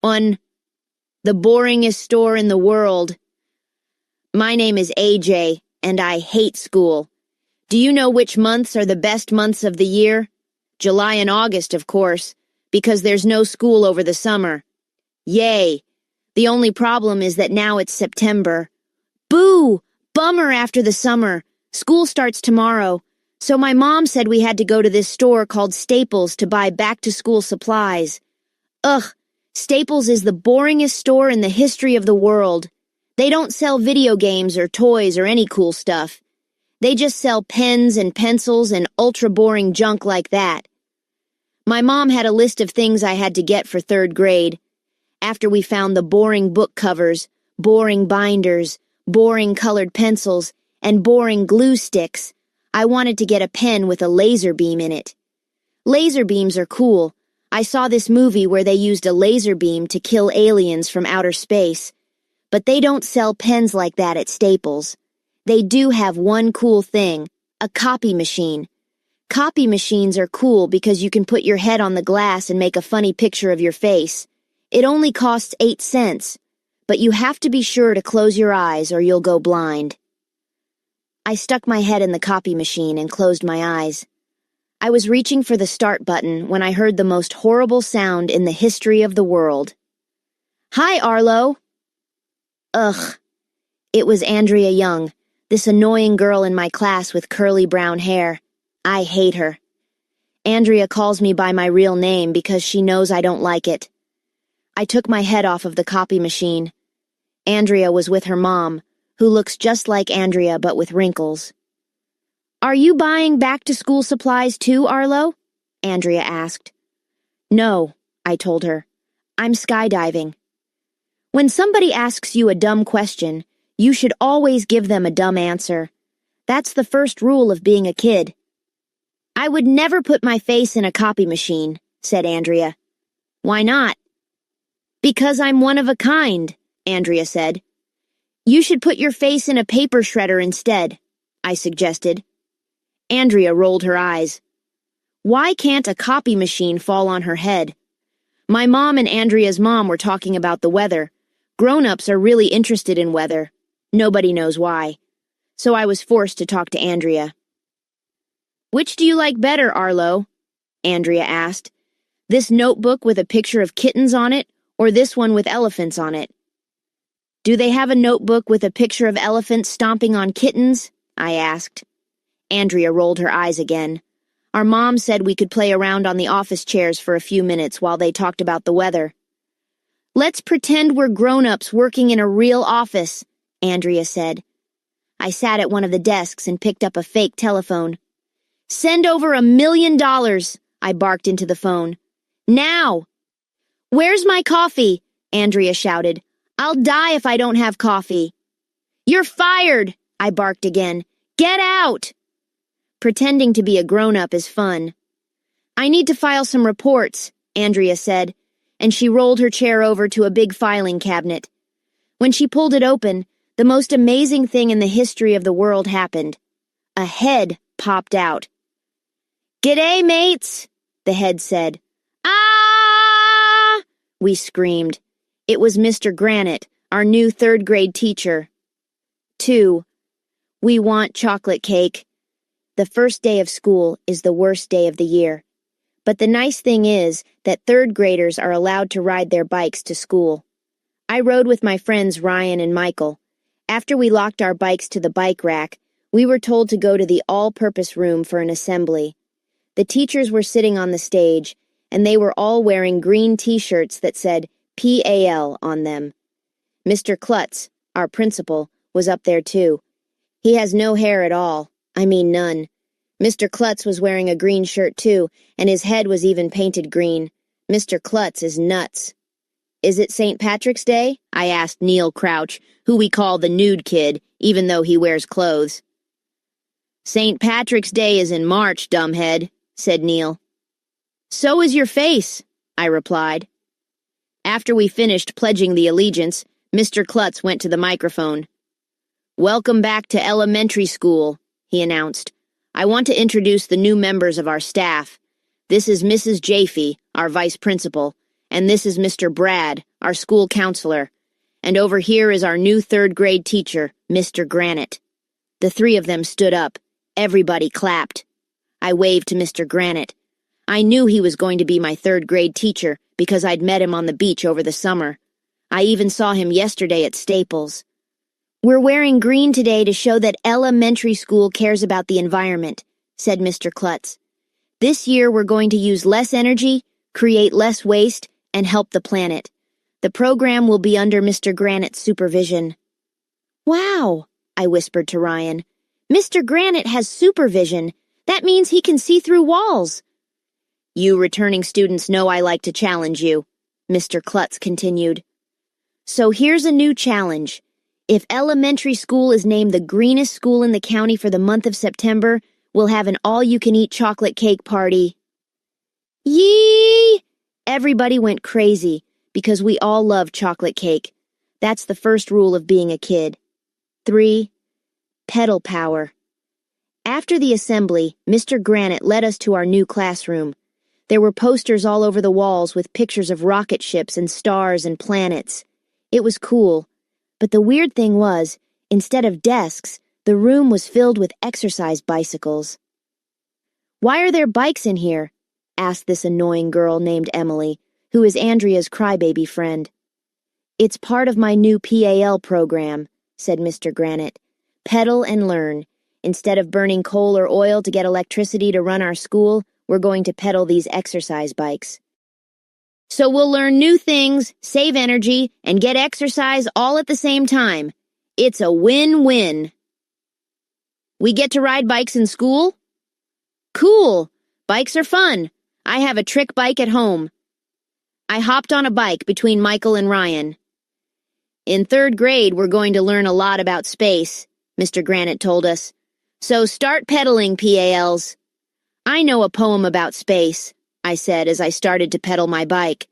On the boringest store in the world. My name is AJ, and I hate school. Do you know which months are the best months of the year? July and August, of course, because there's no school over the summer. Yay! The only problem is that now it's September. Boo! Bummer after the summer. School starts tomorrow. So my mom said we had to go to this store called Staples to buy back-to-school supplies. Ugh! Staples is the boringest store in the history of the world. They don't sell video games or toys or any cool stuff. They just sell pens and pencils and ultra-boring junk like that. My mom had a list of things I had to get for 3rd grade. After we found the boring book covers, boring binders, boring colored pencils, and boring glue sticks, I wanted to get a pen with a laser beam in it. Laser beams are cool. I saw this movie where they used a laser beam to kill aliens from outer space. But they don't sell pens like that at Staples. They do have one cool thing, a copy machine. Copy machines are cool because you can put your head on the glass and make a funny picture of your face. It only costs 8 cents, but you have to be sure to close your eyes or you'll go blind. I stuck my head in the copy machine and closed my eyes. I was reaching for the start button when I heard the most horrible sound in the history of the world. Hi, Arlo. Ugh. It was Andrea Young, this annoying girl in my class with curly brown hair. I hate her. Andrea calls me by my real name because she knows I don't like it. I took my head off of the copy machine. Andrea was with her mom, who looks just like Andrea but with wrinkles. Are you buying back-to-school supplies too, Arlo? Andrea asked. No, I told her. I'm skydiving. When somebody asks you a dumb question, you should always give them a dumb answer. That's the first rule of being a kid. I would never put my face in a copy machine, said Andrea. Why not? Because I'm one of a kind, Andrea said. You should put your face in a paper shredder instead, I suggested. Andrea rolled her eyes. Why can't a copy machine fall on her head? My mom and Andrea's mom were talking about the weather. Grown-ups are really interested in weather. Nobody knows why. So I was forced to talk to Andrea. Which do you like better, Arlo? Andrea asked. This notebook with a picture of kittens on it, or this one with elephants on it? Do they have a notebook with a picture of elephants stomping on kittens? I asked. Andrea rolled her eyes again. Our mom said we could play around on the office chairs for a few minutes while they talked about the weather. Let's pretend we're grown-ups working in a real office, Andrea said. I sat at one of the desks and picked up a fake telephone. Send over $1 million, I barked into the phone. Now! Where's my coffee? Andrea shouted. I'll die if I don't have coffee. You're fired, I barked again. Get out! Pretending to be a grown-up is fun. I need to file some reports, Andrea said, and she rolled her chair over to a big filing cabinet. When she pulled it open, the most amazing thing in the history of the world happened. A head popped out. G'day, mates, the head said. Ah! We screamed. It was Mr. Granite, our new 3rd grade teacher. 2. We want chocolate cake. The first day of school is the worst day of the year. But the nice thing is that 3rd graders are allowed to ride their bikes to school. I rode with my friends Ryan and Michael. After we locked our bikes to the bike rack, we were told to go to the all-purpose room for an assembly. The teachers were sitting on the stage, and they were all wearing green t-shirts that said PAL on them. Mr. Klutz, our principal, was up there too. He has no hair at all. I mean none. Mr. Klutz was wearing a green shirt too, and his head was even painted green. Mr. Klutz is nuts. Is it St. Patrick's Day? I asked Neil Crouch, who we call the nude kid, even though he wears clothes. St. Patrick's Day is in March, dumbhead, said Neil. So is your face, I replied. After we finished pledging the allegiance, Mr. Klutz went to the microphone. Welcome back to elementary school, he announced. I want to introduce the new members of our staff. This is Mrs. Jaffe, our vice principal, and this is Mr. Brad, our school counselor. And over here is our new third-grade teacher, Mr. Granite. The three of them stood up. Everybody clapped. I waved to Mr. Granite. I knew he was going to be my third-grade teacher because I'd met him on the beach over the summer. I even saw him yesterday at Staples. "We're wearing green today to show that elementary school cares about the environment," said Mr. Klutz. "This year we're going to use less energy, create less waste, and help the planet. The program will be under Mr. Granite's supervision." "Wow," I whispered to Ryan. "Mr. Granite has supervision. That means he can see through walls." "You returning students know I like to challenge you," Mr. Klutz continued. "So here's a new challenge. If elementary school is named the greenest school in the county for the month of September, we'll have an all-you-can-eat chocolate cake party." Yee! Everybody went crazy because we all love chocolate cake. That's the first rule of being a kid. 3. Pedal power. After the assembly, Mr. Granite led us to our new classroom. There were posters all over the walls with pictures of rocket ships and stars and planets. It was cool. But the weird thing was, instead of desks, the room was filled with exercise bicycles. "Why are there bikes in here?" asked this annoying girl named Emily, who is Andrea's crybaby friend. "It's part of my new PAL program," said Mr. Granite. "Pedal and learn. Instead of burning coal or oil to get electricity to run our school, we're going to pedal these exercise bikes. So we'll learn new things, save energy, and get exercise all at the same time. It's a win-win." "We get to ride bikes in school?" "Cool. Bikes are fun. I have a trick bike at home." I hopped on a bike between Michael and Ryan. "In third grade, we're going to learn a lot about space," Mr. Granite told us. "So start pedaling, PALs." "I know a poem about space," I said as I started to pedal my bike.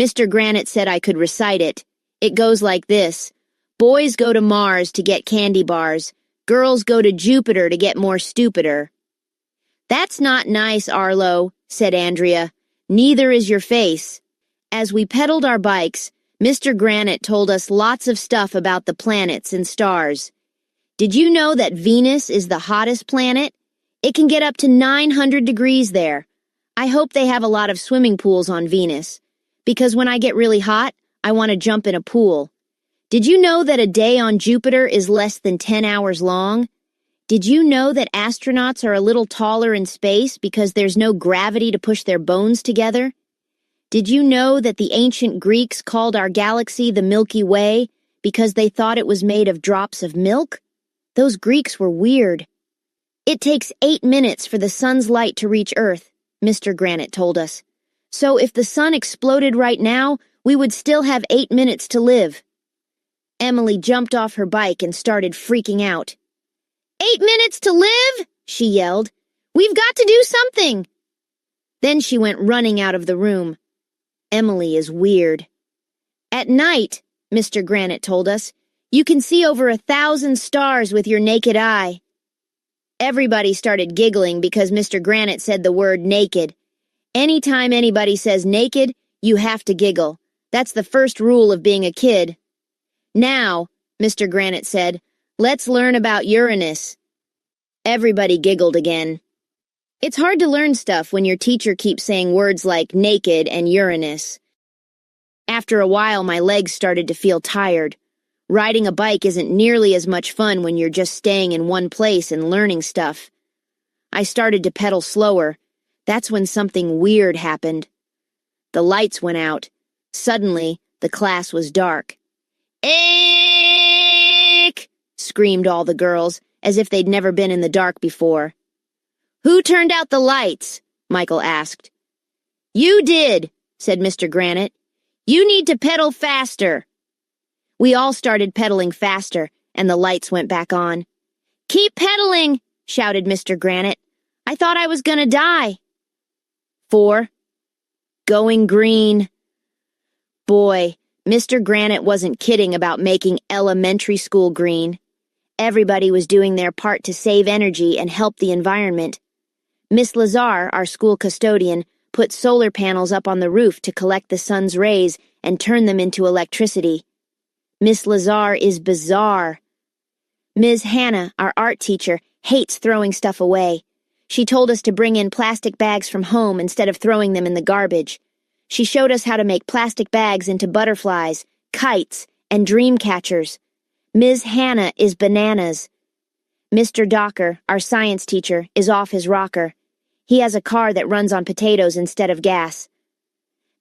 Mr. Granite said I could recite it. It goes like this: "Boys go to Mars to get candy bars. Girls go to Jupiter to get more stupider." "That's not nice, Arlo," said Andrea. "Neither is your face." As we pedaled our bikes, Mr. Granite told us lots of stuff about the planets and stars. "Did you know that Venus is the hottest planet? It can get up to 900 degrees there. I hope they have a lot of swimming pools on Venus, because when I get really hot, I want to jump in a pool. Did you know that a day on Jupiter is less than 10 hours long? Did you know that astronauts are a little taller in space because there's no gravity to push their bones together? Did you know that the ancient Greeks called our galaxy the Milky Way because they thought it was made of drops of milk? Those Greeks were weird. It takes 8 minutes for the sun's light to reach Earth, Mr. Granite told us. So if the sun exploded right now, we would still have 8 minutes to live. Emily jumped off her bike and started freaking out. 8 minutes to live? She yelled. We've got to do something. Then she went running out of the room. Emily is weird. At night, Mr. Granite told us, you can see over 1,000 stars with your naked eye. Everybody started giggling because Mr. Granite said the word naked. Anytime anybody says naked, you have to giggle. That's the first rule of being a kid. Now, Mr. Granite said, let's learn about Uranus. Everybody giggled again. It's hard to learn stuff when your teacher keeps saying words like naked and Uranus. After a while, my legs started to feel tired. Riding a bike isn't nearly as much fun when you're just staying in one place and learning stuff. I started to pedal slower. That's when something weird happened. The lights went out. Suddenly, the class was dark. Eek! Screamed all the girls, as if they'd never been in the dark before. Who turned out the lights? Michael asked. You did, said Mr. Granite. You need to pedal faster. We all started pedaling faster, and the lights went back on. Keep pedaling, shouted Mr. Granite. I thought I was gonna die. 4. Going green. Boy, Mr. Granite wasn't kidding about making elementary school green. Everybody was doing their part to save energy and help the environment. Miss Lazar, our school custodian, put solar panels up on the roof to collect the sun's rays and turn them into electricity. Miss Lazar is bizarre. Ms. Hannah, our art teacher, hates throwing stuff away. She told us to bring in plastic bags from home instead of throwing them in the garbage. She showed us how to make plastic bags into butterflies, kites, and dream catchers. Ms. Hannah is bananas. Mr. Docker, our science teacher, is off his rocker. He has a car that runs on potatoes instead of gas.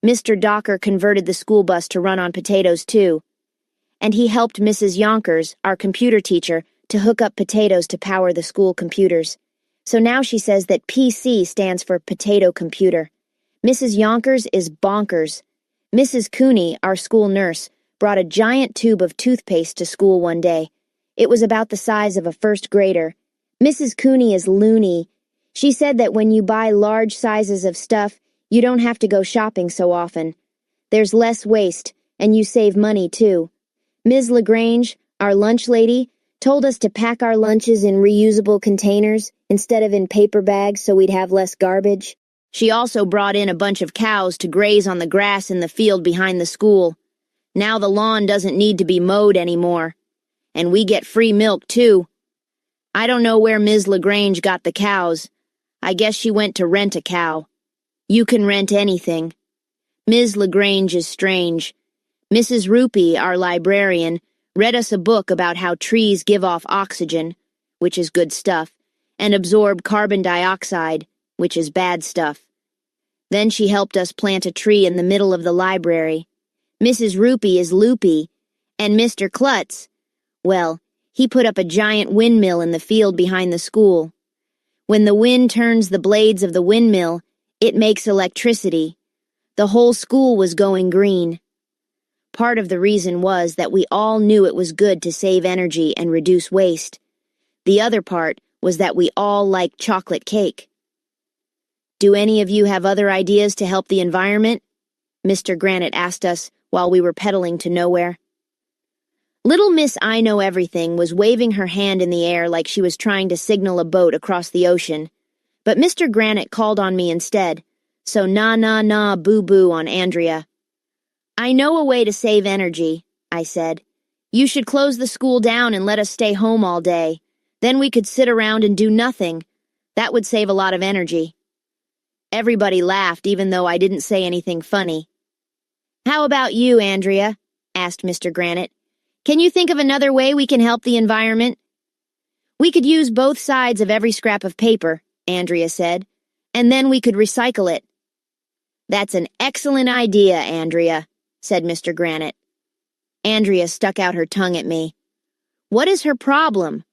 Mr. Docker converted the school bus to run on potatoes too. And he helped Mrs. Yonkers, our computer teacher, to hook up potatoes to power the school computers. So now she says that PC stands for potato computer. Mrs. Yonkers is bonkers. Mrs. Cooney, our school nurse, brought a giant tube of toothpaste to school one day. It was about the size of a first grader. Mrs. Cooney is loony. She said that when you buy large sizes of stuff, you don't have to go shopping so often. There's less waste, and you save money too. Ms. LaGrange, our lunch lady, told us to pack our lunches in reusable containers instead of in paper bags so we'd have less garbage. She also brought in a bunch of cows to graze on the grass in the field behind the school. Now the lawn doesn't need to be mowed anymore. And we get free milk, too. I don't know where Ms. LaGrange got the cows. I guess she went to rent a cow. You can rent anything. Ms. LaGrange is strange. Mrs. Rupee, our librarian, read us a book about how trees give off oxygen, which is good stuff, and absorb carbon dioxide, which is bad stuff. Then she helped us plant a tree in the middle of the library. Mrs. Rupee is loopy, and Mr. Klutz, well, he put up a giant windmill in the field behind the school. When the wind turns the blades of the windmill, it makes electricity. The whole school was going green. Part of the reason was that we all knew it was good to save energy and reduce waste. The other part was that we all liked chocolate cake. Do any of you have other ideas to help the environment? Mr. Granite asked us while we were pedaling to nowhere. Little Miss I Know Everything was waving her hand in the air like she was trying to signal a boat across the ocean. But Mr. Granite called on me instead, so na boo-boo on Andrea. I know a way to save energy, I said. You should close the school down and let us stay home all day. Then we could sit around and do nothing. That would save a lot of energy. Everybody laughed even though I didn't say anything funny. How about you, Andrea? Asked Mr. Granite. Can you think of another way we can help the environment? We could use both sides of every scrap of paper, Andrea said, and then we could recycle it. That's an excellent idea, Andrea, said Mr. Granite. Andrea stuck out her tongue at me. What is her problem?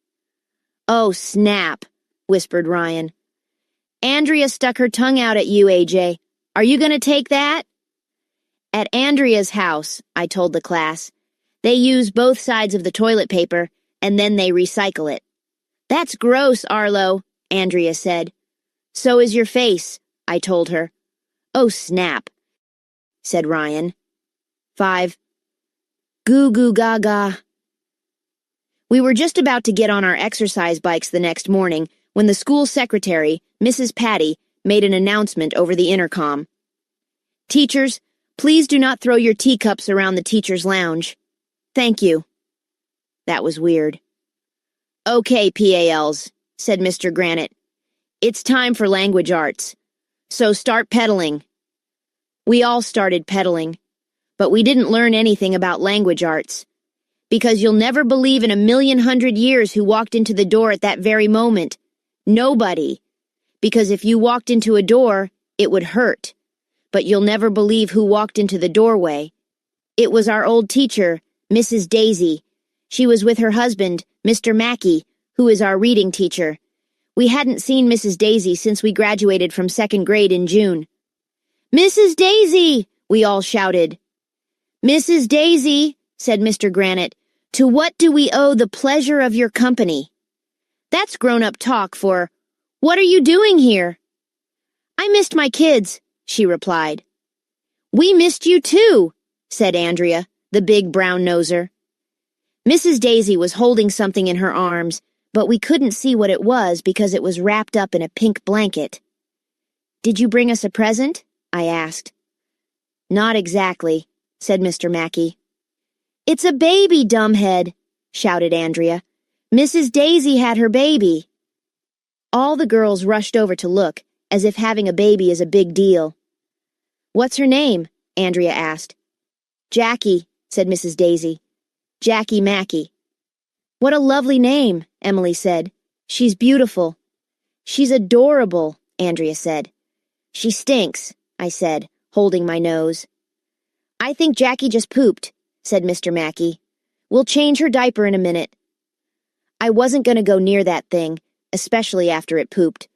Oh, snap, whispered Ryan. Andrea stuck her tongue out at you, AJ. Are you going to take that? At Andrea's house, I told the class, they use both sides of the toilet paper, and then they recycle it. That's gross, Arlo, Andrea said. So is your face, I told her. Oh, snap, said Ryan. 5. Goo goo gaga. We were just about to get on our exercise bikes the next morning when the school secretary, Mrs. Patty, made an announcement over the intercom. Teachers, please do not throw your teacups around the teacher's lounge. Thank you. That was weird. Okay, PALs, said Mr. Granite. It's time for language arts. So start pedaling. We all started pedaling. But we didn't learn anything about language arts. Because you'll never believe in 1,100,000 years who walked into the door at that very moment. Nobody. Because if you walked into a door, it would hurt. But you'll never believe who walked into the doorway. It was our old teacher, Mrs. Daisy. She was with her husband, Mr. Mackey, who is our reading teacher. We hadn't seen Mrs. Daisy since we graduated from 2nd grade in June. Mrs. Daisy! We all shouted. Mrs. Daisy, said Mr. Granite, to what do we owe the pleasure of your company? That's grown-up talk for, what are you doing here? I missed my kids, she replied. We missed you too, said Andrea, the big brown-noser. Mrs. Daisy was holding something in her arms, but we couldn't see what it was because it was wrapped up in a pink blanket. Did you bring us a present? I asked. Not exactly, said Mr. Mackey. It's a baby, dumbhead, shouted Andrea. Mrs. Daisy had her baby. All the girls rushed over to look, as if having a baby is a big deal. What's her name? Andrea asked. Jackie, said Mrs. Daisy. Jackie Mackey. What a lovely name, Emily said. She's beautiful. She's adorable, Andrea said. She stinks, I said, holding my nose. I think Jackie just pooped, said Mr. Mackey. We'll change her diaper in a minute. I wasn't going to go near that thing, especially after it pooped.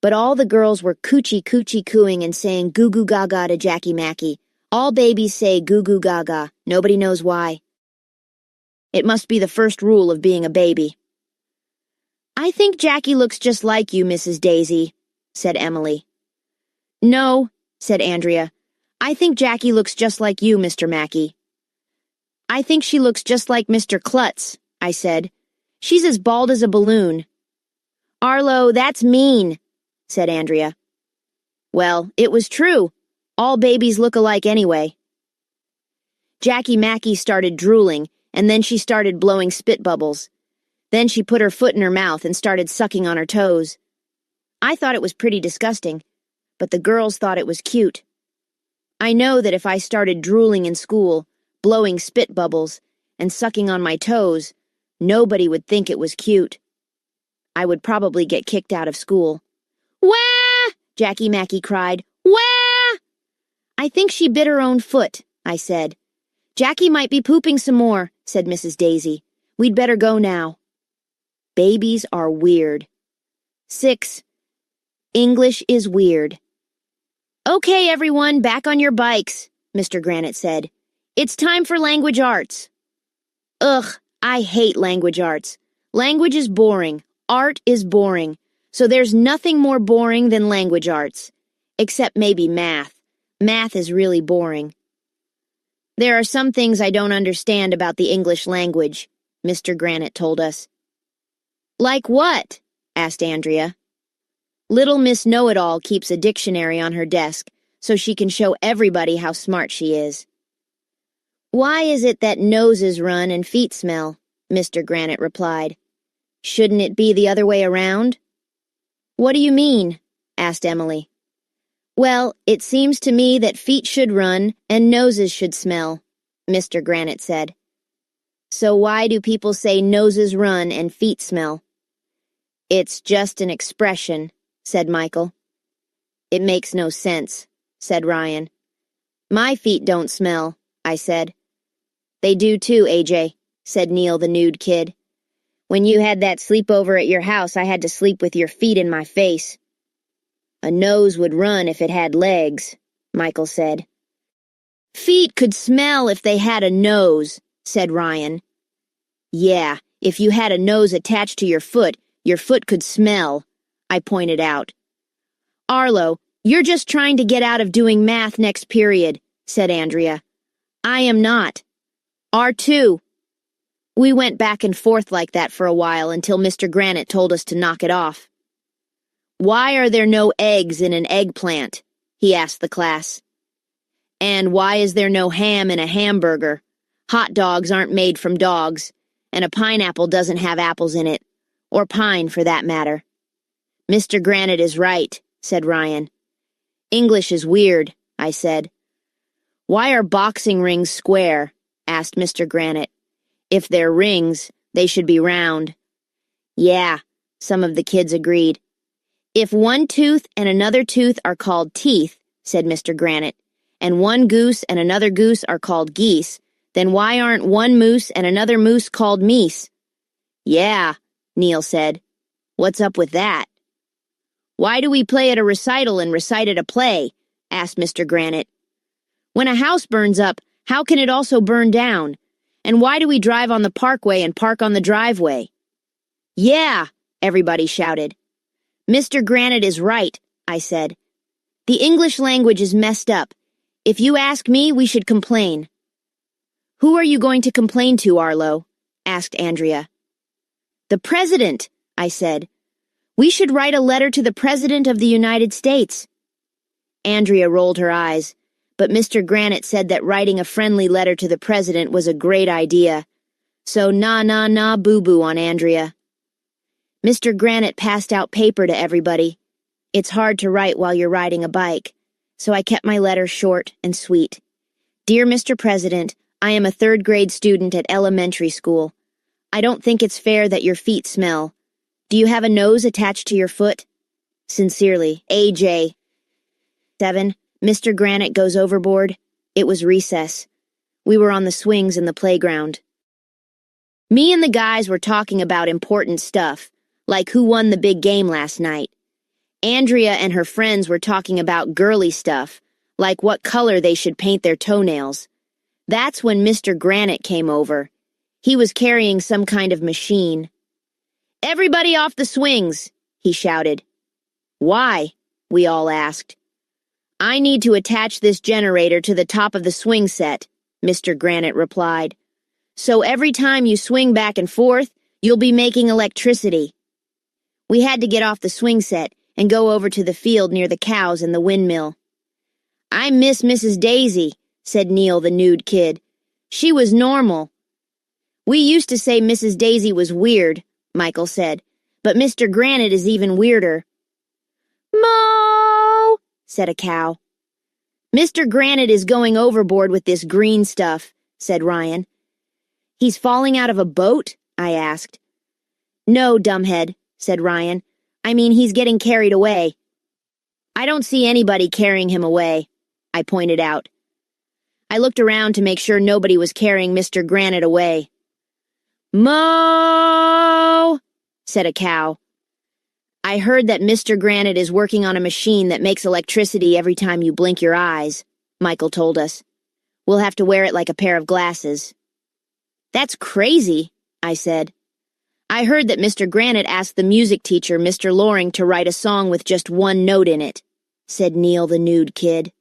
But all the girls were coochie cooing and saying goo goo gaga to Jackie Mackey. All babies say goo goo gaga. Nobody knows why. It must be the first rule of being a baby. I think Jackie looks just like you, Mrs. Daisy, said Emily. No, said Andrea. I think Jackie looks just like you, Mr. Mackey. I think she looks just like Mr. Klutz, I said. She's as bald as a balloon. Arlo, that's mean, said Andrea. Well, it was true. All babies look alike anyway. Jackie Mackey started drooling, and then she started blowing spit bubbles. Then she put her foot in her mouth and started sucking on her toes. I thought it was pretty disgusting, but the girls thought it was cute. I know that if I started drooling in school, blowing spit bubbles, and sucking on my toes, nobody would think it was cute. I would probably get kicked out of school. Wah! Jackie Mackey cried. Wah! I think she bit her own foot, I said. Jackie might be pooping some more, said Mrs. Daisy. We'd better go now. Babies are weird. 6. English is weird. Okay, everyone, back on your bikes, Mr. Granite said. It's time for language arts. Ugh, I hate language arts. Language is boring. Art is boring. So there's nothing more boring than language arts. Except maybe math. Math is really boring. There are some things I don't understand about the English language, Mr. Granite told us. Like what? Asked Andrea. Little Miss Know-It-All keeps a dictionary on her desk so she can show everybody how smart she is. Why is it that noses run and feet smell? Mr. Granite replied. Shouldn't it be the other way around? What do you mean? Asked Emily. Well, it seems to me that feet should run and noses should smell, Mr. Granite said. So why do people say noses run and feet smell? It's just an expression, said Michael. It makes no sense, said Ryan. My feet don't smell, I said. They do too, AJ, said Neil the nude kid. When you had that sleepover at your house, I had to sleep with your feet in my face. A nose would run if it had legs, Michael said. Feet could smell if they had a nose, said Ryan. Yeah, if you had a nose attached to your foot could smell, I pointed out. Arlo, you're just trying to get out of doing math next period, said Andrea. I am not. R2. We went back and forth like that for a while until Mr. Granite told us to knock it off. Why are there no eggs in an eggplant? He asked the class. And why is there no ham in a hamburger? Hot dogs aren't made from dogs, and a pineapple doesn't have apples in it, or pine for that matter. Mr. Granite is right, said Ryan. English is weird, I said. Why are boxing rings square? Asked Mr. Granite. If they're rings, they should be round. Yeah, some of the kids agreed. If one tooth and another tooth are called teeth, said Mr. Granite, and one goose and another goose are called geese, then why aren't one moose and another moose called meese? Yeah, Neil said. What's up with that? Why do we play at a recital and recite at a play? Asked Mr. Granite. When a house burns up, how can it also burn down? And why do we drive on the parkway and park on the driveway? Yeah, everybody shouted. Mr. Granite is right, I said. The English language is messed up. If you ask me, we should complain. Who are you going to complain to, Arlo? Asked Andrea. The President, I said. We should write a letter to the President of the United States. Andrea rolled her eyes, but Mr. Granite said that writing a friendly letter to the president was a great idea. So nah boo-boo on Andrea. Mr. Granite passed out paper to everybody. It's hard to write while you're riding a bike, so I kept my letter short and sweet. Dear Mr. President, I am a third-grade student at elementary school. I don't think it's fair that your feet smell. Do you have a nose attached to your foot? Sincerely, AJ. 7. Mr. Granite goes overboard. It was recess. We were on the swings in the playground. Me and the guys were talking about important stuff, like who won the big game last night. Andrea and her friends were talking about girly stuff, like what color they should paint their toenails. That's when Mr. Granite came over. He was carrying some kind of machine. Everybody off the swings, he shouted. Why? We all asked. I need to attach this generator to the top of the swing set, Mr. Granite replied. So every time you swing back and forth, you'll be making electricity. We had to get off the swing set and go over to the field near the cows and the windmill. I miss Mrs. Daisy, said Neil, the nude kid. She was normal. We used to say Mrs. Daisy was weird, Michael said, but Mr. Granite is even weirder. Moo, said a cow. Mr. Granite is going overboard with this green stuff, said Ryan. He's falling out of a boat? I asked. No, dumbhead, said Ryan. I mean, he's getting carried away. I don't see anybody carrying him away, I pointed out. I looked around to make sure nobody was carrying Mr. Granite away. Moo, said a cow. I heard that Mr. Granite is working on a machine that makes electricity every time you blink your eyes, Michael told us. We'll have to wear it like a pair of glasses. That's crazy, I said. I heard that Mr. Granite asked the music teacher, Mr. Loring, to write a song with just one note in it, said Neil, the nude kid.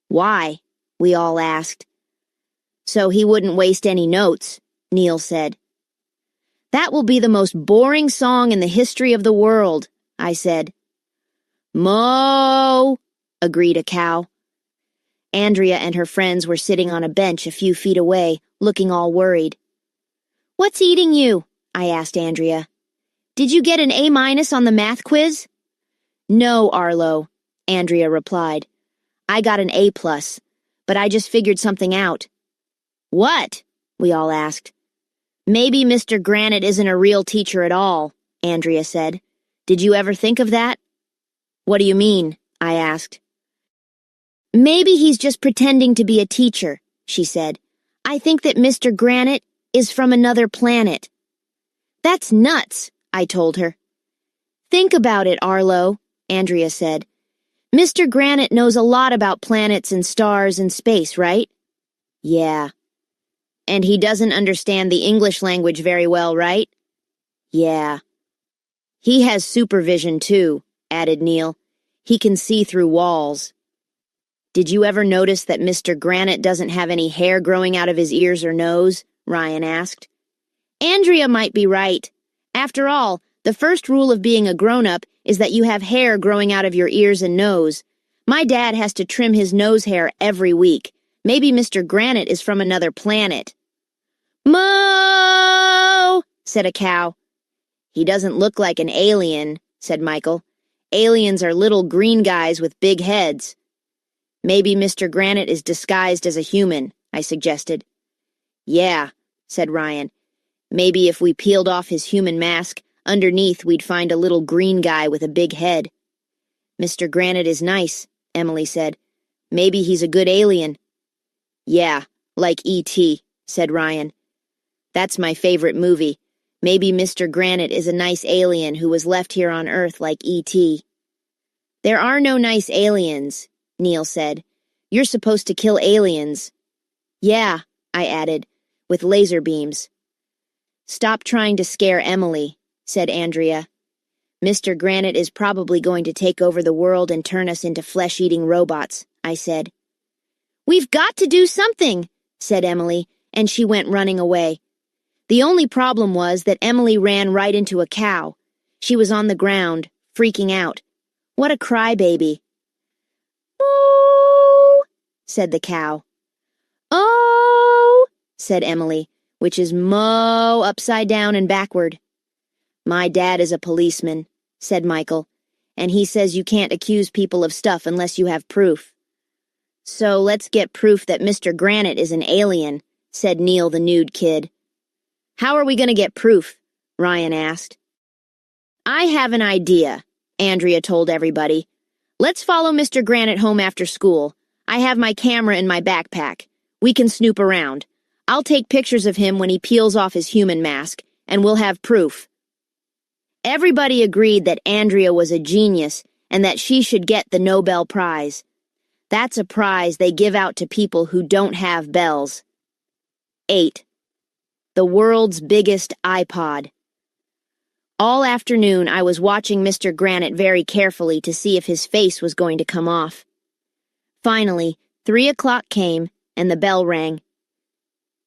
Why? We all asked. So he wouldn't waste any notes, Neil said. That will be the most boring song in the history of the world, I said. Moo, agreed a cow. Andrea and her friends were sitting on a bench a few feet away, looking all worried. What's eating you? I asked Andrea. Did you get an A- on the math quiz? No, Arlo, Andrea replied. I got an A+, but I just figured something out. What? We all asked. Maybe Mr. Granite isn't a real teacher at all, Andrea said. Did you ever think of that? What do you mean? I asked. Maybe he's just pretending to be a teacher, she said. I think that Mr. Granite is from another planet. That's nuts, I told her. Think about it, Arlo, Andrea said. Mr. Granite knows a lot about planets and stars and space, right? Yeah. And he doesn't understand the English language very well, right? Yeah. He has supervision, too, added Neil. He can see through walls. Did you ever notice that Mr. Granite doesn't have any hair growing out of his ears or nose? Ryan asked. Andrea might be right. After all, the first rule of being a grown-up is that you have hair growing out of your ears and nose. My dad has to trim his nose hair every week. Maybe Mr. Granite is from another planet. Moo, said a cow. He doesn't look like an alien, said Michael. Aliens are little green guys with big heads. Maybe Mr. Granite is disguised as a human, I suggested. Yeah, said Ryan. Maybe if we peeled off his human mask, underneath we'd find a little green guy with a big head. Mr. Granite is nice, Emily said. Maybe he's a good alien. Yeah, like E.T., said Ryan. That's my favorite movie. Maybe Mr. Granite is a nice alien who was left here on Earth like E.T. There are no nice aliens, Neil said. You're supposed to kill aliens. Yeah, I added, with laser beams. Stop trying to scare Emily, said Andrea. Mr. Granite is probably going to take over the world and turn us into flesh-eating robots, I said. We've got to do something, said Emily, and she went running away. The only problem was that Emily ran right into a cow. She was on the ground, freaking out. What a crybaby. "Moo," said the cow. "Oh," said Emily, which is mo upside down and backward. "My dad is a policeman," said Michael, "and he says you can't accuse people of stuff unless you have proof." "So let's get proof that Mr. Granite is an alien," said Neil the nude kid. "How are we going to get proof?" Ryan asked. "I have an idea," Andrea told everybody. "Let's follow Mr. Granite home after school. I have my camera in my backpack. We can snoop around. I'll take pictures of him when he peels off his human mask, and we'll have proof." Everybody agreed that Andrea was a genius and that she should get the Nobel Prize. That's a prize they give out to people who don't have bells. 8. The world's biggest iPod. All afternoon I was watching Mr. Granite very carefully to see if his face was going to come off. Finally, 3 o'clock came and the bell rang.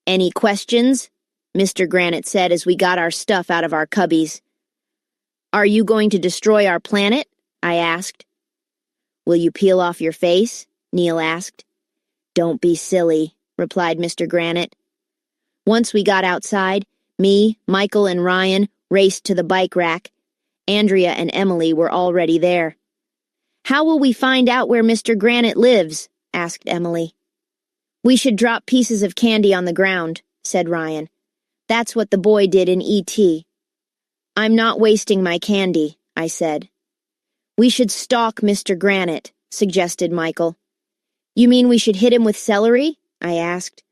"Any questions?" Mr. Granite said as we got our stuff out of our cubbies. "Are you going to destroy our planet?" I asked. "Will you peel off your face?" Neil asked. "Don't be silly," replied Mr. Granite. Once we got outside, me, Michael, and Ryan raced to the bike rack. Andrea and Emily were already there. "How will we find out where Mr. Granite lives?" asked Emily. "We should drop pieces of candy on the ground," said Ryan. "That's what the boy did in E.T. "I'm not wasting my candy," I said. "We should stalk Mr. Granite," suggested Michael. "You mean we should hit him with celery?" I asked.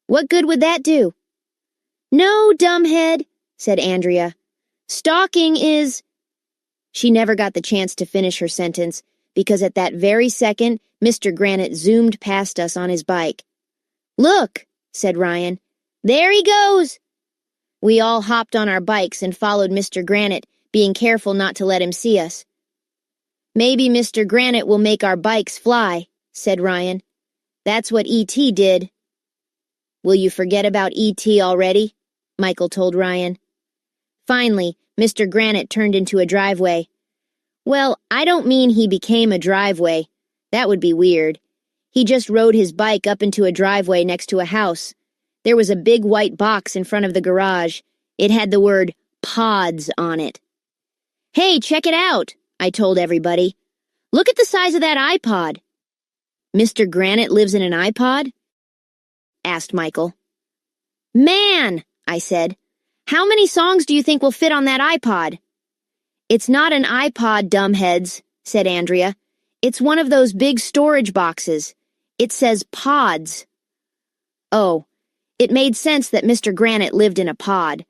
"What good would that do?" "No, dumbhead," said Andrea. "Stalking is—" She never got the chance to finish her sentence because at that very second, Mr. Granite zoomed past us on his bike. "Look," said Ryan. "There he goes!" We all hopped on our bikes and followed Mr. Granite, being careful not to let him see us. "Maybe Mr. Granite will make our bikes fly," said Ryan. "That's what E.T. did." "Will you forget about E.T. already?" Michael told Ryan. Finally, Mr. Granite turned into a driveway. Well, I don't mean he became a driveway. That would be weird. He just rode his bike up into a driveway next to a house. There was a big white box in front of the garage. It had the word "Pods" on it. "Hey, check it out," I told everybody. "Look at the size of that iPod." "Mr. Granite lives in an iPod?" asked Michael. "Man," I said, "how many songs do you think will fit on that iPod?" "It's not an iPod, dumbheads," said Andrea. "It's one of those big storage boxes. It says pods." Oh, it made sense that Mr. Granite lived in a pod.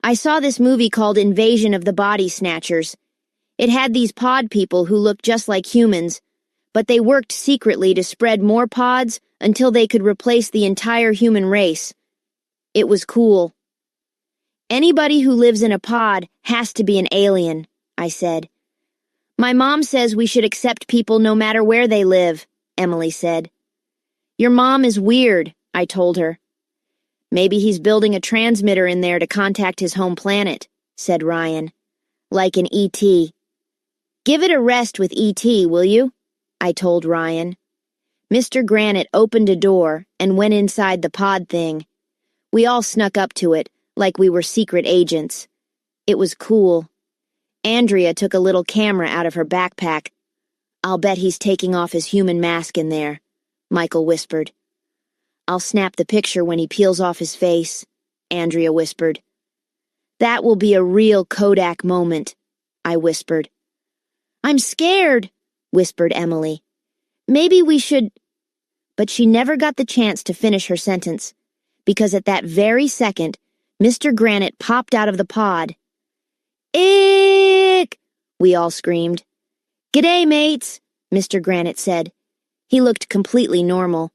I saw this movie called Invasion of the Body Snatchers. It had these pod people who looked just like humans, but they worked secretly to spread more pods until they could replace the entire human race. It was cool. "Anybody who lives in a pod has to be an alien," I said. "My mom says we should accept people no matter where they live," Emily said. "Your mom is weird," I told her. "Maybe he's building a transmitter in there to contact his home planet," said Ryan. "Like an E.T. "Give it a rest with E.T., will you?" I told Ryan. Mr. Granite opened a door and went inside the pod thing. We all snuck up to it, like we were secret agents. It was cool. Andrea took a little camera out of her backpack. "I'll bet he's taking off his human mask in there," Michael whispered. "I'll snap the picture when he peels off his face," Andrea whispered. "That will be a real Kodak moment," I whispered. "I'm scared," whispered Emily. "Maybe we should—" But she never got the chance to finish her sentence, because at that very second, Mr. Granite popped out of the pod. "Ick!" we all screamed. "G'day, mates," Mr. Granite said. He looked completely normal.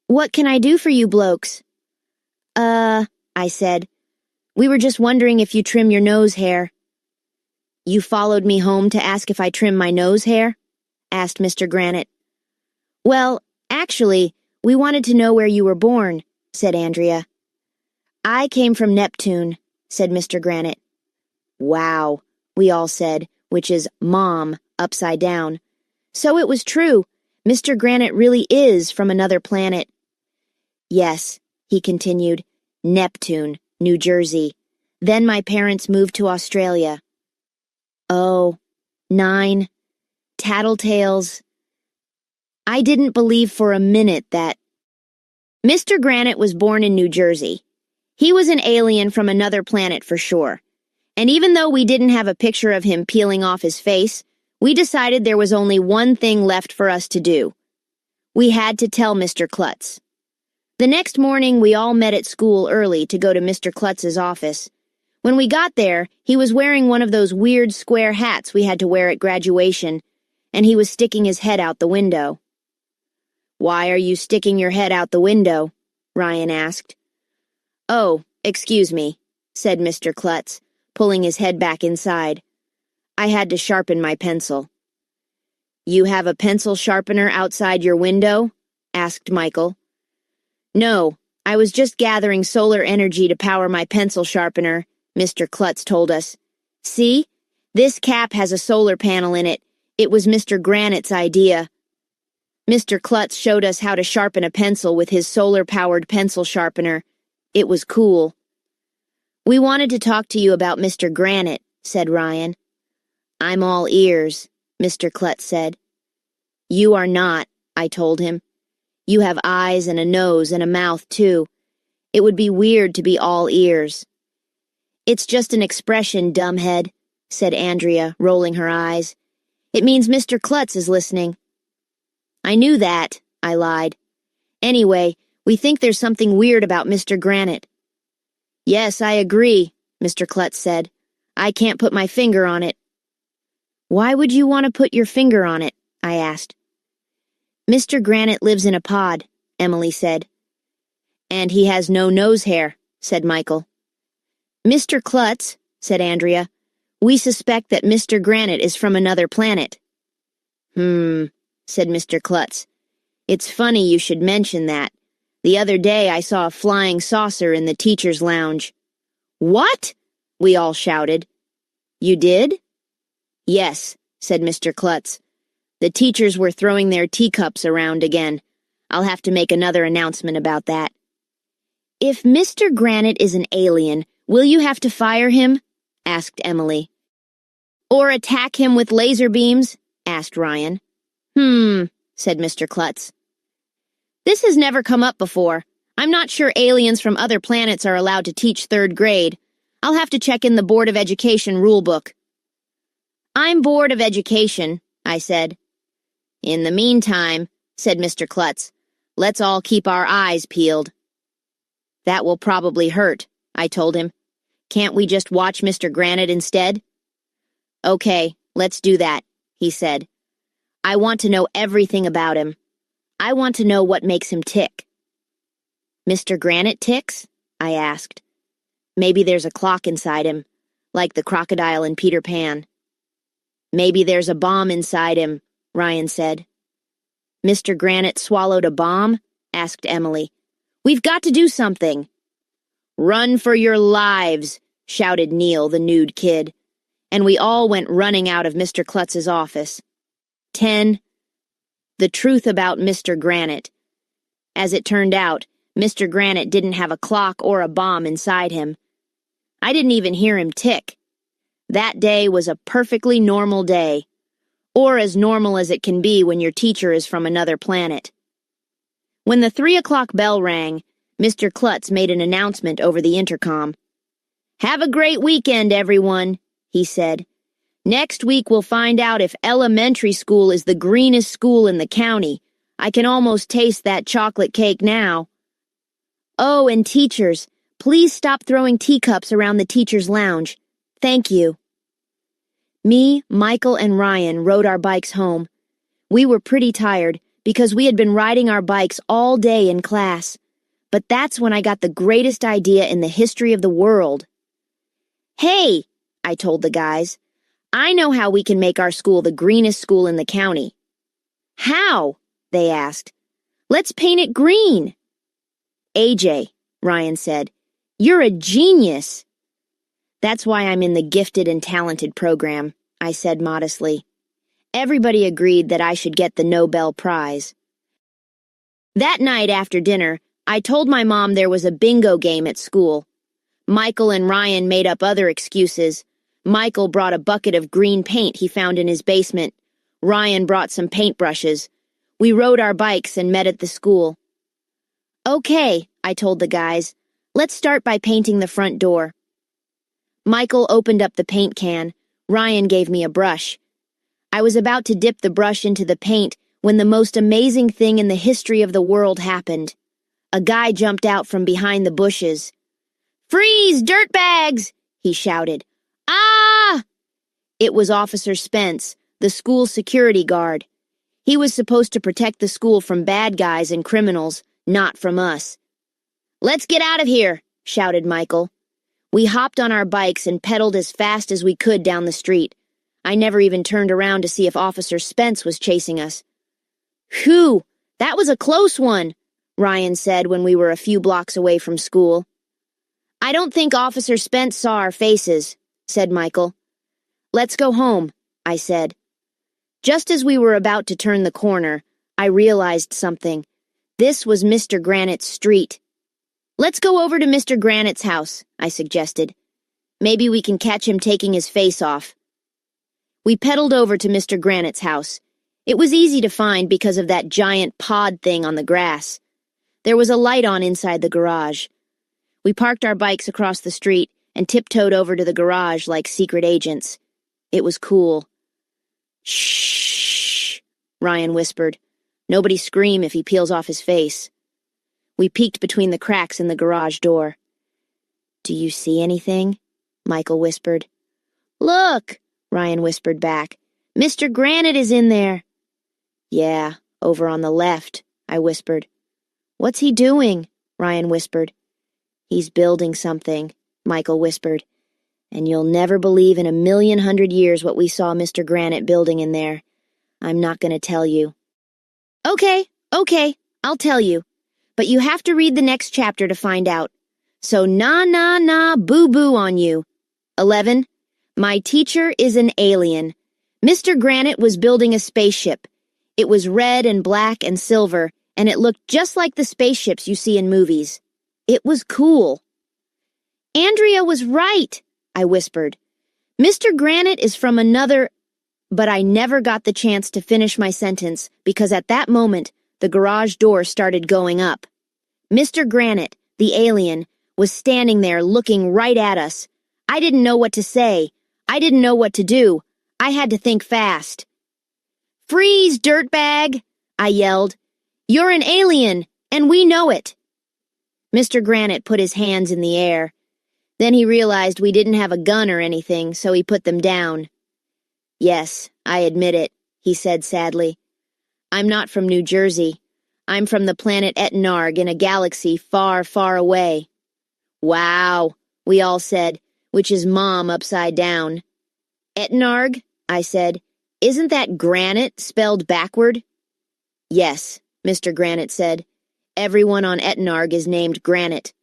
"What can I do for you blokes?" I said. "We were just wondering if you trim your nose hair." "You followed me home to ask if I trim my nose hair?" asked Mr. Granite. "Well, actually, we wanted to know where you were born," said Andrea. "I came from Neptune," said Mr. Granite. "Wow," we all said, which is Mom, upside down. So it was true. Mr. Granite really is from another planet. Yes, he continued, Neptune, New Jersey. Then my parents moved to Australia. Oh, 9. Tattletales. I didn't believe for a minute that Mr. Granite was born in New Jersey. He was an alien from another planet for sure. And even though we didn't have a picture of him peeling off his face, we decided there was only one thing left for us to do. We had to tell Mr. Klutz. The next morning, we all met at school early to go to Mr. Klutz's office. When we got there, he was wearing one of those weird square hats we had to wear at graduation, and he was sticking his head out the window. "Why are you sticking your head out the window?" Ryan asked. "Oh, excuse me," said Mr. Klutz, pulling his head back inside. "I had to sharpen my pencil." "You have a pencil sharpener outside your window?" asked Michael. "No, I was just gathering solar energy to power my pencil sharpener," Mr. Klutz told us. "See? This cap has a solar panel in it. It was Mr. Granite's idea." Mr. Klutz showed us how to sharpen a pencil with his solar-powered pencil sharpener. It was cool. "We wanted to talk to you about Mr. Granite," said Ryan. "I'm all ears," Mr. Klutz said. "You are not," I told him. "You have eyes and a nose and a mouth, too. It would be weird to be all ears." "It's just an expression, dumbhead," said Andrea, rolling her eyes. "It means Mr. Klutz is listening." "I knew that," I lied. "Anyway, we think there's something weird about Mr. Granite." "Yes, I agree," Mr. Klutz said. "I can't put my finger on it." "Why would you want to put your finger on it?" I asked. "Mr. Granite lives in a pod," Emily said. "And he has no nose hair," said Michael. "Mr. Klutz," said Andrea, "we suspect that Mr. Granite is from another planet." Said Mr. Klutz. "It's funny you should mention that. The other day I saw a flying saucer in the teacher's lounge." "What?" we all shouted. "You did?" "Yes," said Mr. Klutz. "The teachers were throwing their teacups around again. I'll have to make another announcement about that." "If Mr. Granite is an alien, will you have to fire him?" asked Emily. "Or attack him with laser beams?" asked Ryan. Said Mr. Klutz. "This has never come up before. I'm not sure aliens from other planets are allowed to teach 3rd grade. I'll have to check in the Board of Education rulebook." "I'm Board of Education," I said. "In the meantime," said Mr. Klutz, "let's all keep our eyes peeled." "That will probably hurt," I told him. "Can't we just watch Mr. Granite instead?" "Okay, let's do that," he said. "I want to know everything about him. I want to know what makes him tick." "Mr. Granite ticks?" I asked. "Maybe there's a clock inside him, like the crocodile in Peter Pan." "Maybe there's a bomb inside him," Ryan said. "Mr. Granite swallowed a bomb?" asked Emily. "We've got to do something." "Run for your lives," shouted Neil, the nude kid. And we all went running out of Mr. Klutz's office. 10. The truth about Mr. Granite. As it turned out, Mr. Granite didn't have a clock or a bomb inside him. I didn't even hear him tick. That day was a perfectly normal day, or as normal as it can be when your teacher is from another planet. When the 3 o'clock bell rang, Mr. Klutz made an announcement over the intercom. "Have a great weekend, everyone," he said. "Next week we'll find out if elementary school is the greenest school in the county. I can almost taste that chocolate cake now. Oh, and teachers, please stop throwing teacups around the teacher's lounge. Thank you." Me, Michael, and Ryan rode our bikes home. We were pretty tired because we had been riding our bikes all day in class. But that's when I got the greatest idea in the history of the world. "Hey," I told the guys, "I know how we can make our school the greenest school in the county." "How?" they asked. "Let's paint it green." "AJ," Ryan said, "you're a genius." "That's why I'm in the gifted and talented program," I said modestly. Everybody agreed that I should get the Nobel Prize. That night after dinner, I told my mom there was a bingo game at school. Michael and Ryan made up other excuses. Michael brought a bucket of green paint he found in his basement. Ryan brought some paintbrushes. We rode our bikes and met at the school. Okay, I told the guys. Let's start by painting the front door. Michael opened up the paint can. Ryan gave me a brush. I was about to dip the brush into the paint when the most amazing thing in the history of the world happened. A guy jumped out from behind the bushes. "Freeze, dirtbags!" he shouted. "Ah!" It was Officer Spence, the school security guard. He was supposed to protect the school from bad guys and criminals, not from us. "Let's get out of here," shouted Michael. We hopped on our bikes and pedaled as fast as we could down the street. I never even turned around to see if Officer Spence was chasing us. "Phew, that was a close one," Ryan said when we were a few blocks away from school. "I don't think Officer Spence saw our faces," said Michael. "Let's go home," I said. Just as we were about to turn the corner, I realized something. This was Mr. Granite's street. "Let's go over to Mr. Granite's house," I suggested. "Maybe we can catch him taking his face off." We pedaled over to Mr. Granite's house. It was easy to find because of that giant pod thing on the grass. There was a light on inside the garage. We parked our bikes across the street and tiptoed over to the garage like secret agents. It was cool. "Shh," Ryan whispered. "Nobody scream if he peels off his face." We peeked between the cracks in the garage door. "Do you see anything?" Michael whispered. "Look," Ryan whispered back. "Mr. Granite is in there." "Yeah, over on the left," I whispered. "What's he doing?" Ryan whispered. "He's building something," Michael whispered. "And you'll never believe in 1,100,000 years what we saw Mr. Granite building in there. I'm not going to tell you." Okay, I'll tell you. But you have to read the next chapter to find out. So boo-boo on you. 11. My teacher is an alien. Mr. Granite was building a spaceship. It was red and black and silver, and it looked just like the spaceships you see in movies. It was cool. Andrea was right, I whispered. Mr. Granite is from another... But I never got the chance to finish my sentence because at that moment, the garage door started going up. Mr. Granite, the alien, was standing there looking right at us. I didn't know what to say. I didn't know what to do. I had to think fast. "Freeze, dirtbag!" I yelled. "You're an alien, and we know it." Mr. Granite put his hands in the air. Then he realized we didn't have a gun or anything, so he put them down. "Yes, I admit it," he said sadly. "I'm not from New Jersey. I'm from the planet Etnarg in a galaxy far, far away." "Wow," we all said, which is Mom upside down. "Etnarg?" I said. "Isn't that granite spelled backward?" "Yes," Mr. Granite said. "Everyone on Etnarg is named Granite."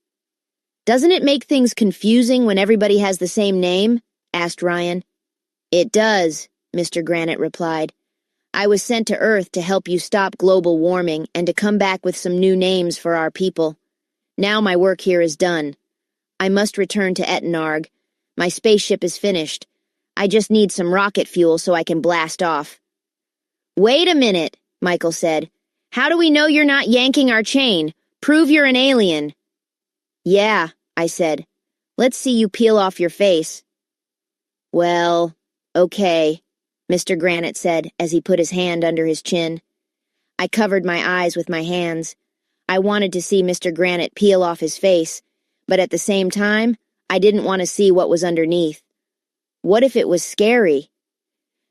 "Doesn't it make things confusing when everybody has the same name?" asked Ryan. "It does," Mr. Granite replied. "I was sent to Earth to help you stop global warming and to come back with some new names for our people. Now my work here is done. I must return to Etnarg. My spaceship is finished. I just need some rocket fuel so I can blast off." "Wait a minute," Michael said. "How do we know you're not yanking our chain? Prove you're an alien." "Yeah," I said. "Let's see you peel off your face." "Well, okay," Mr. Granite said as he put his hand under his chin. I covered my eyes with my hands. I wanted to see Mr. Granite peel off his face, but at the same time, I didn't want to see what was underneath. What if it was scary?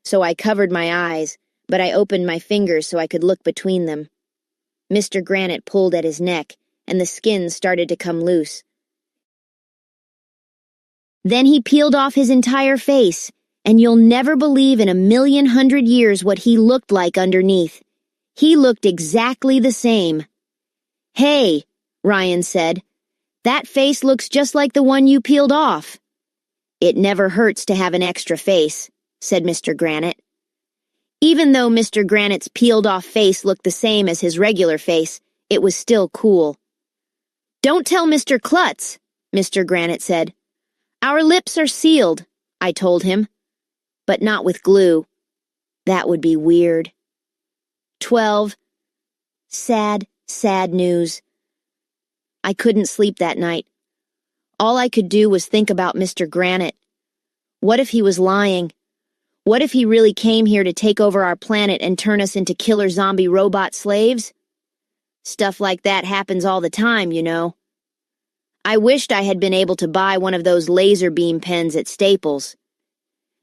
So I covered my eyes, but I opened my fingers so I could look between them. Mr. Granite pulled at his neck, and the skin started to come loose. Then he peeled off his entire face, and you'll never believe in 1,100,000 years what he looked like underneath. He looked exactly the same. "Hey," Ryan said, "that face looks just like the one you peeled off." "It never hurts to have an extra face," said Mr. Granite. Even though Mr. Granite's peeled-off face looked the same as his regular face, it was still cool. "Don't tell Mr. Klutz," Mr. Granite said. "Our lips are sealed," I told him. But not with glue. That would be weird. 12. Sad, sad news. I couldn't sleep that night. All I could do was think about Mr. Granite. What if he was lying? What if he really came here to take over our planet and turn us into killer zombie robot slaves? Stuff like that happens all the time, you know. I wished I had been able to buy one of those laser beam pens at Staples.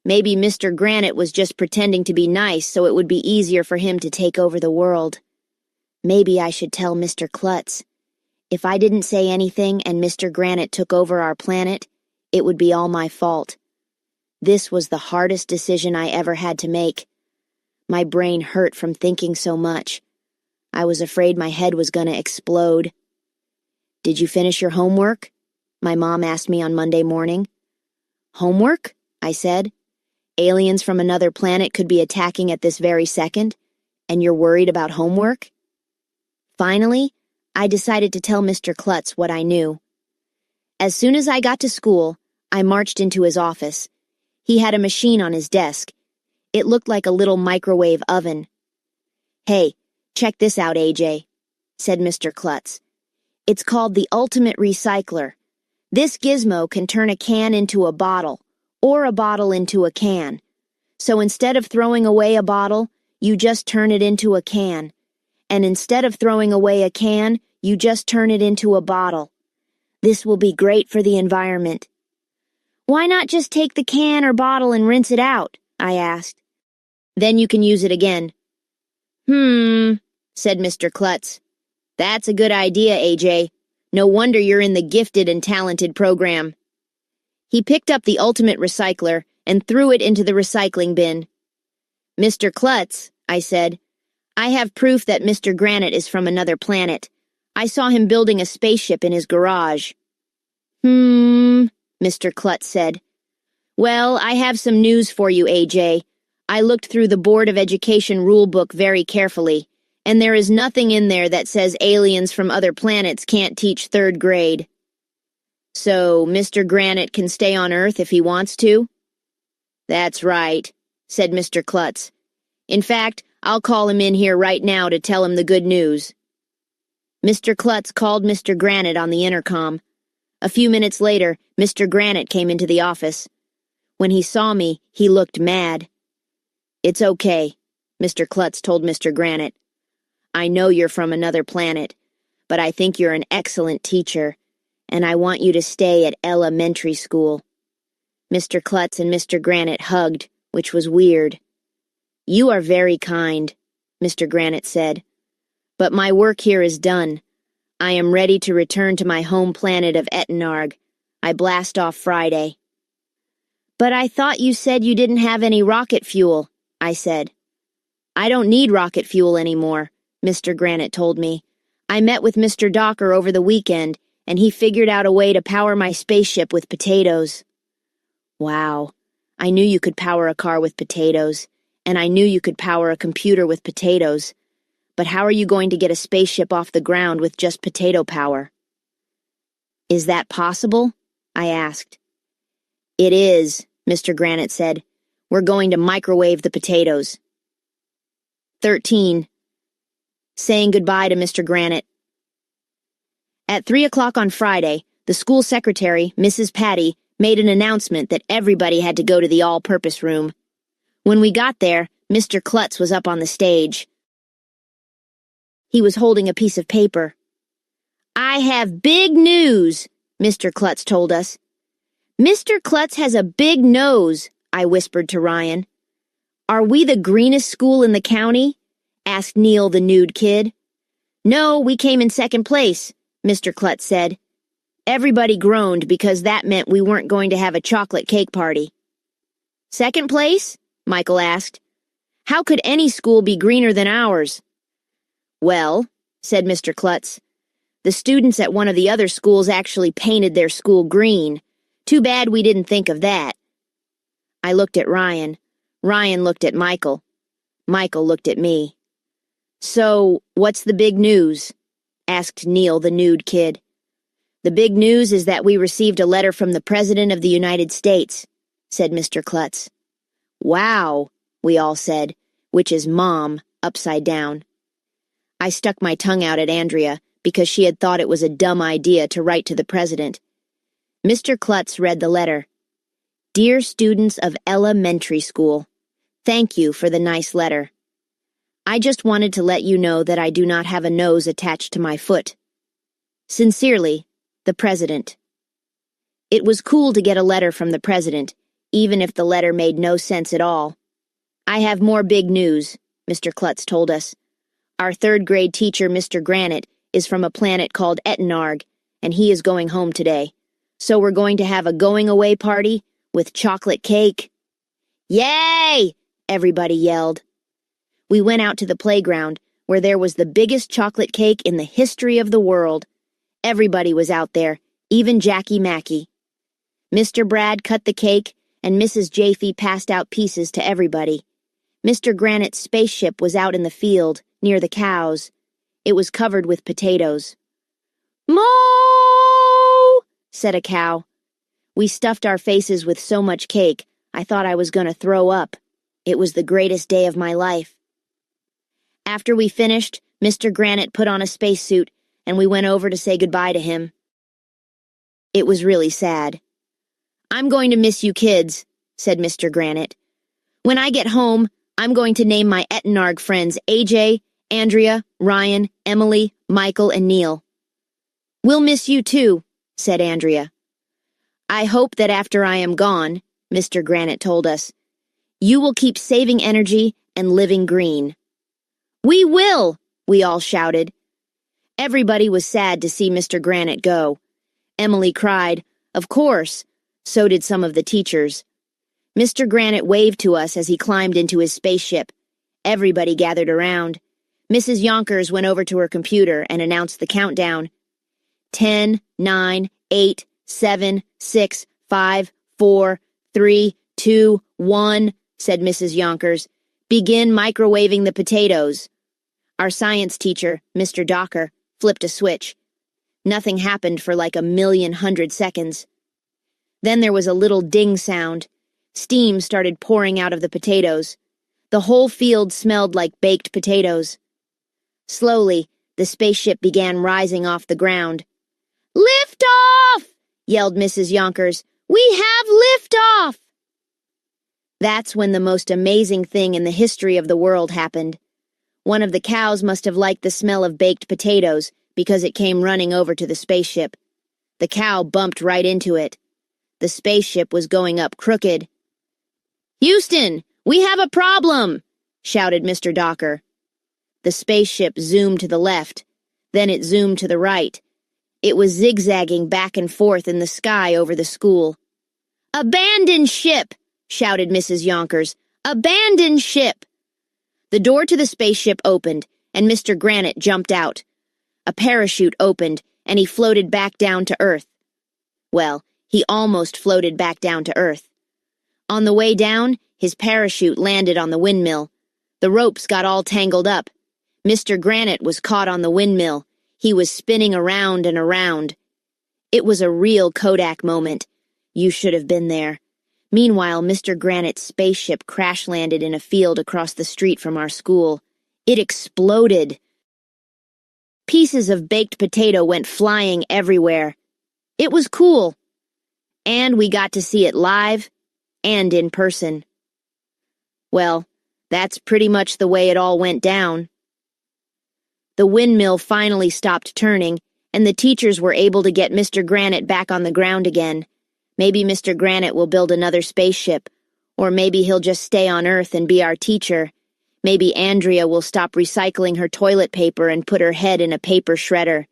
Maybe Mr. Granite was just pretending to be nice so it would be easier for him to take over the world. Maybe I should tell Mr. Klutz. If I didn't say anything and Mr. Granite took over our planet, it would be all my fault. This was the hardest decision I ever had to make. My brain hurt from thinking so much. I was afraid my head was going to explode. "Did you finish your homework?" my mom asked me on Monday morning. "Homework?" I said. "Aliens from another planet could be attacking at this very second, and you're worried about homework?" Finally, I decided to tell Mr. Klutz what I knew. As soon as I got to school, I marched into his office. He had a machine on his desk. It looked like a little microwave oven. "Hey, check this out, AJ," said Mr. Klutz. "It's called the Ultimate Recycler. This gizmo can turn a can into a bottle, or a bottle into a can. So instead of throwing away a bottle, you just turn it into a can. And instead of throwing away a can, you just turn it into a bottle. This will be great for the environment." "Why not just take the can or bottle and rinse it out?" I asked. "Then you can use it again." Said Mr. Klutz. "That's a good idea, AJ. No wonder you're in the gifted and talented program." He picked up the Ultimate Recycler and threw it into the recycling bin. "Mr. Klutz," I said, "I have proof that Mr. Granite is from another planet. I saw him building a spaceship in his garage." Mr. Klutz said. "Well, I have some news for you, AJ. I looked through the Board of Education rulebook very carefully, and there is nothing in there that says aliens from other planets can't teach third grade." "So Mr. Granite can stay on Earth if he wants to?" "That's right," said Mr. Klutz. "In fact, I'll call him in here right now to tell him the good news." Mr. Klutz called Mr. Granite on the intercom. A few minutes later, Mr. Granite came into the office. When he saw me, he looked mad. "It's okay," Mr. Klutz told Mr. Granite. "I know you're from another planet, but I think you're an excellent teacher, and I want you to stay at elementary school." Mr. Klutz and Mr. Granite hugged, which was weird. "You are very kind," Mr. Granite said. "But my work here is done. I am ready to return to my home planet of Etenarg. I blast off Friday." "But I thought you said you didn't have any rocket fuel," I said. "I don't need rocket fuel anymore," Mr. Granite told me. "I met with Mr. Docker over the weekend, and he figured out a way to power my spaceship with potatoes." Wow. I knew you could power a car with potatoes, and I knew you could power a computer with potatoes. But how are you going to get a spaceship off the ground with just potato power? "Is that possible?" I asked. "It is," Mr. Granite said. "We're going to microwave the potatoes." 13. Saying goodbye to Mr. Granite. At 3 o'clock on Friday, the school secretary, Mrs. Patty, made an announcement that everybody had to go to the all-purpose room. When we got there, Mr. Klutz was up on the stage. He was holding a piece of paper. "I have big news," Mr. Klutz told us. "Mr. Klutz has a big nose," I whispered to Ryan. "Are we the greenest school in the county?" asked Neil, the nude kid. "No, we came in second place," Mr. Klutz said. Everybody groaned because that meant we weren't going to have a chocolate cake party. "Second place?" Michael asked. "How could any school be greener than ours?" "Well," said Mr. Klutz, "the students at one of the other schools actually painted their school green. Too bad we didn't think of that." I looked at Ryan. Ryan looked at Michael. Michael looked at me. "So, what's the big news?" asked Neil, the nude kid. "The big news is that we received a letter from the President of the United States," said Mr. Klutz. "Wow," we all said, which is Mom, upside down. I stuck my tongue out at Andrea because she had thought it was a dumb idea to write to the President. Mr. Klutz read the letter. "Dear students of elementary school, thank you for the nice letter. I just wanted to let you know that I do not have a nose attached to my foot. Sincerely, the President." It was cool to get a letter from the President, even if the letter made no sense at all. "I have more big news," Mr. Klutz told us. "Our third-grade teacher, Mr. Granite, is from a planet called Etenarg, and he is going home today. So we're going to have a going-away party with chocolate cake." "Yay!" everybody yelled. We went out to the playground, where there was the biggest chocolate cake in the history of the world. Everybody was out there, even Jackie Mackey. Mr. Brad cut the cake, and Mrs. Jaffe passed out pieces to everybody. Mr. Granite's spaceship was out in the field, near the cows. It was covered with potatoes. "Moo!" said a cow. We stuffed our faces with so much cake, I thought I was going to throw up. It was the greatest day of my life. After we finished, Mr. Granite put on a spacesuit, and we went over to say goodbye to him. It was really sad. "I'm going to miss you kids," said Mr. Granite. "When I get home, I'm going to name my Etenarg friends AJ, Andrea, Ryan, Emily, Michael, and Neil." "We'll miss you too," said Andrea. "I hope that after I am gone," Mr. Granite told us, "you will keep saving energy and living green." "We will!" we all shouted. Everybody was sad to see Mr. Granite go. Emily cried, "Of course." So did some of the teachers. Mr. Granite waved to us as he climbed into his spaceship. Everybody gathered around. Mrs. Yonkers went over to her computer and announced the countdown. 10, 9, 8, 7, 6, 5, 4, 3, 2, 1, said Mrs. Yonkers. "Begin microwaving the potatoes." Our science teacher, Mr. Docker, flipped a switch. Nothing happened for like 1,000,000 seconds. Then there was a little ding sound. Steam started pouring out of the potatoes. The whole field smelled like baked potatoes. Slowly, the spaceship began rising off the ground. "Lift off!" yelled Mrs. Yonkers. "We have lift off!" That's when the most amazing thing in the history of the world happened. One of the cows must have liked the smell of baked potatoes because it came running over to the spaceship. The cow bumped right into it. The spaceship was going up crooked. "Houston, we have a problem!" shouted Mr. Docker. The spaceship zoomed to the left. Then it zoomed to the right. It was zigzagging back and forth in the sky over the school. "Abandon ship!" shouted Mrs. Yonkers. "Abandon ship!" The door to the spaceship opened, and Mr. Granite jumped out. A parachute opened, and he floated back down to Earth. Well, he almost floated back down to Earth. On the way down, his parachute landed on the windmill. The ropes got all tangled up. Mr. Granite was caught on the windmill. He was spinning around and around. It was a real Kodak moment. You should have been there. Meanwhile, Mr. Granite's spaceship crash-landed in a field across the street from our school. It exploded. Pieces of baked potato went flying everywhere. It was cool. And we got to see it live and in person. Well, that's pretty much the way it all went down. The windmill finally stopped turning, and the teachers were able to get Mr. Granite back on the ground again. Maybe Mr. Granite will build another spaceship, or maybe he'll just stay on Earth and be our teacher. Maybe Andrea will stop recycling her toilet paper and put her head in a paper shredder.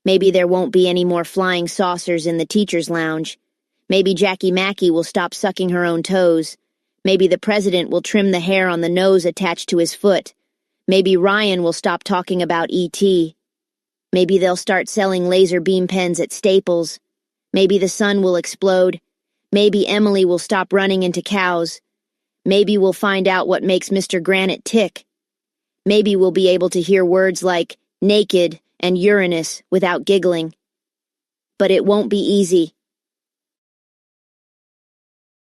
Maybe there won't be any more flying saucers in the teacher's lounge. Maybe Jackie Mackey will stop sucking her own toes. Maybe the president will trim the hair on the nose attached to his foot. Maybe Ryan will stop talking about E.T. Maybe they'll start selling laser beam pens at Staples. Maybe the sun will explode. Maybe Emily will stop running into cows. Maybe we'll find out what makes Mr. Granite tick. Maybe we'll be able to hear words like naked and Uranus without giggling. But it won't be easy.